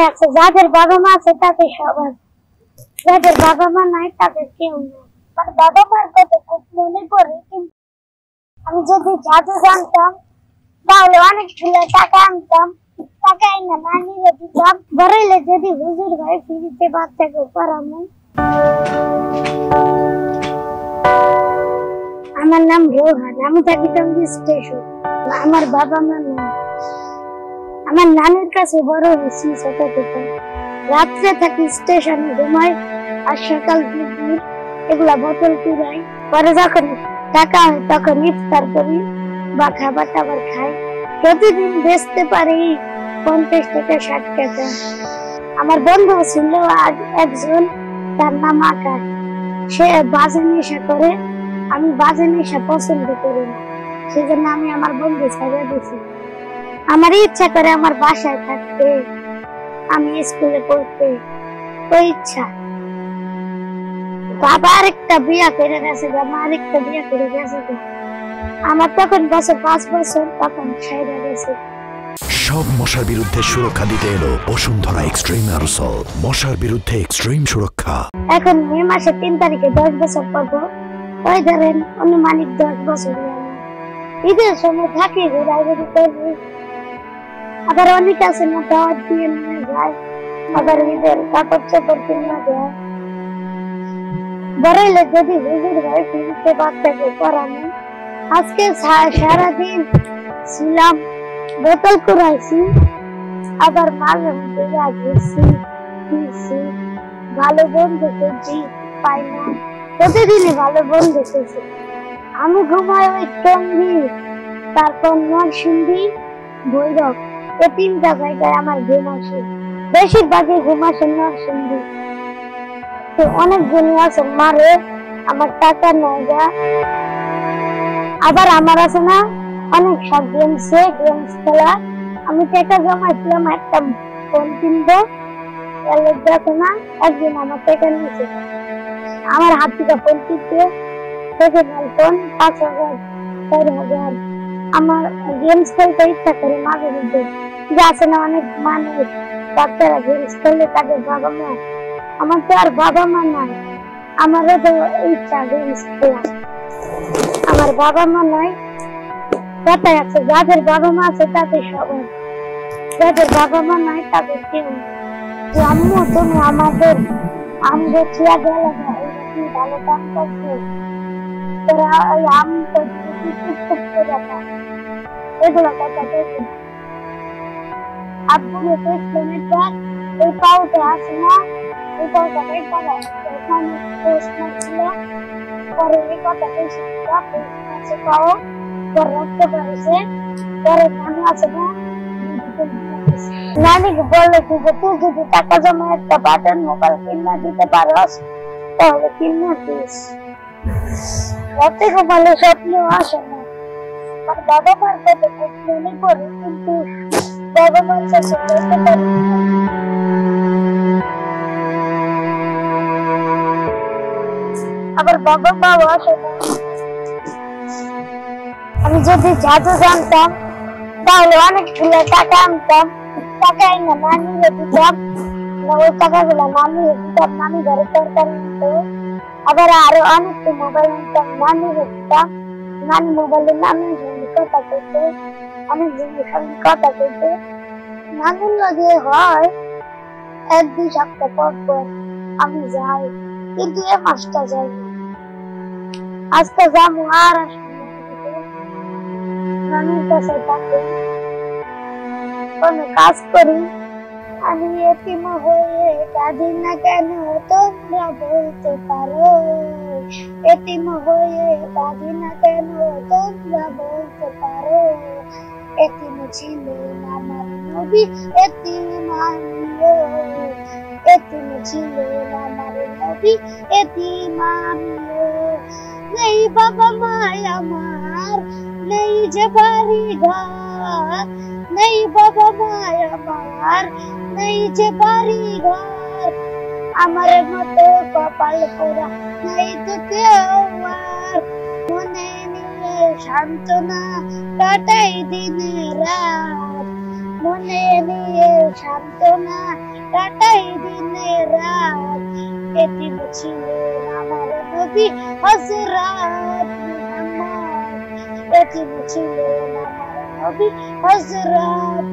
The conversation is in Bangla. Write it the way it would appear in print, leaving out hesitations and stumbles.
আছে, যাদের বাবা মা আছে তাদের সবার, যাদের বাবা মা নাই তাদের কেউ নেই। আমার বাবা মার কথা খুব মনে পড়ে, কিন্তু আমি যদি জাদু জানতাম তাহলে অনেকগুলো টাকা আনতাম, টাকা এনে নানিরে দিতাম, বড় হইলে যদি হুজুর ভাই ফিরিতে বাচ্চাকে পড়ামো। আমার নাম রোহান, আমি থাকি টঙ্গী স্টেশন। আমার বাবা মা নেই। আমার নানির কাছে বড় হয়েছি ছোট থেকে। রাত্রে থাকি স্টেশনে ঘুমাই, আর সকাল দুপুর এগুলা বোতল কুড়াই। পরে যখন টাকা হয় তখন ইফতার করি বা খাবার টাবার খাই। প্রতিদিন বেচতে পারি 50 টাকা 60 টাকা। আমার বন্ধু ছিল একজন, তার নাম আকাশ। সে বাজে নেশা করে, আমি বাজে নেশা পছন্দ করি না, সেজন্য আমি আমার বন্ধু ছেড়ে দিয়েছি। আমার ইচ্ছা করে আমার বাসায় থাকতে, আমি স্কুলে পড়তে, ওই ইচ্ছা। বাবা আরেকটা বিয়া করে গেছে, মা আরেকটা বিয়া করে গেছে। আমার তখন বছর 5 বছর, তখন ছেড়ে গেছে। সব মশার বিরুদ্ধে সুরক্ষা দিতে এলো বসুন্ধরা এক্সট্রিম অ্যারোসল, মশার বিরুদ্ধে এক্সট্রিম সুরক্ষা। এখন মে মাসে 3 তারিখে 10 বছর পাবো। ওই ধরেন অনুমানিক 10 বছর। ঈদের সময় থাকি, ঘোরাঘুরি করি, আবার অনেক আছে না দাওয়াত দিয়ে নিয়ে যায়, আবার ঈদের কাপড় চোপড় কিনে দেয়। বড় হইলে যদি হুজুর ভাই ফিরিতে বাচ্চাকে পড়ামো। আজকে সারাদিন ছিলাম, বোতল কুড়াইছি, আবার মাঝে মধ্যে ঘুরছি ফিরছি, ভালো বন্ধু খুঁজছি, পাই না। প্রতিদিনই ভালো বন্ধু খুঁজছি। আমি ঘুমাই ওই টঙ্গী, তারপর নরসিংদী, ভৈরব, এই 3টা জায়গায় আমার ঘুম আসে। বেশিরভাগই ঘুম আসে নরসিংদী। তো অনেক জনই আছে মারে, আমার টাকা নেয় যা। আবার আমার আছে না অনেক সব গেমস খেলা। আমি টাকা জমাইছিলাম একটা ফোন কিনবো, আছে না, একদিন আমার টাকা নিয়েছে, আমার হাত থেকে ফোন কিনতে, ফোন 5,000 4,000। আমার গেমস খেলতে ইচ্ছা করে মাঝে মধ্যে, যে আছে না অনেক মানুষ বাচ্চারা গেমস খেললে তাদের বাবা মা, আমার তো আর বাবা মা নাই, আমারও তো ইচ্ছা গেমস খেলা। আমার বাবা মা নাই, কথায় আছে, যাদের বাবা মা আছে তাদের সবার, যাদের বাবা মা নাই তাদের কেউ নেই। আম্মু তুমি আমাদের আম বেচিয়া গেল, ভালো কাম করছো, তোরা ওই আম তো এগুলো কথা বলছি। আব্বু ইসলামের পর ওই পাউটা আছে না, ওই পাউটা ছিল, পরে এই কথা বলছি পাও, পরে রাখতে পারছে, পরে নানি আছে না, নানিকে বললে কি যে তুই যদি টাকা জমা একটা বাটন মোবাইল কিনা দিতে পারস তাহলে কিনে দিস। রাতে ঘুমালে স্বপ্ন আসে না। আমার বাবা মার কথা খুব মনে পড়ে, কিন্তু বাবা মার কাছে যেতে পারি না। আবার বাবা মাও আসে না। আমি যদি জাদু জানতাম তাহলে অনেকগুলো টাকা আনতাম, টাকা এনে নানিরে দিতাম, ওই টাকাগুলো নানিরে দিতাম, নানি ঘরে তরকারি নিতো। আবার আরো অনেকটা মোবাইল নিতাম, নানিরে দিতাম, নানি মোবাইলে নানির সঙ্গে কথা বলতো, অনেক জনের সঙ্গে কথা বলতো। নানির লগে হয় 1-2 সপ্তাহ পর পর আমি যাই, কিন্তু এ মাসটা যাই না। আজকে যাবো আর নানির কাছে থাকি, কোনো কাজ করি। আমি এতিম হয়ে কাঁদি না কেন তোমরা বলতে পারো, এতিম হয়ে কাঁদি না কেন তোমরা বলতে পারো। এতিম ছিলেন আমার নবী, এতিম আমিও, এতিম ছিলেন আমার নবী, এতিম আমিও। নেই বাবা মায় আমার, নেই যে বাড়ি ঘর, নেই বাবা মায় আমার, নেই যে বাড়ি ঘর। আমার মতো কপাল পোড়া নেই তো কেউ আর, মনে নিয়ে সান্ত্বনা কাটাই দিন রাত, মনে নিয়ে সান্ত্বনা কাটাই দিনের রাত। এতিম ছিলেন আমার নবী হযরত মুহাম্মদ, এতিম ছিলেন আমার নবী হযরত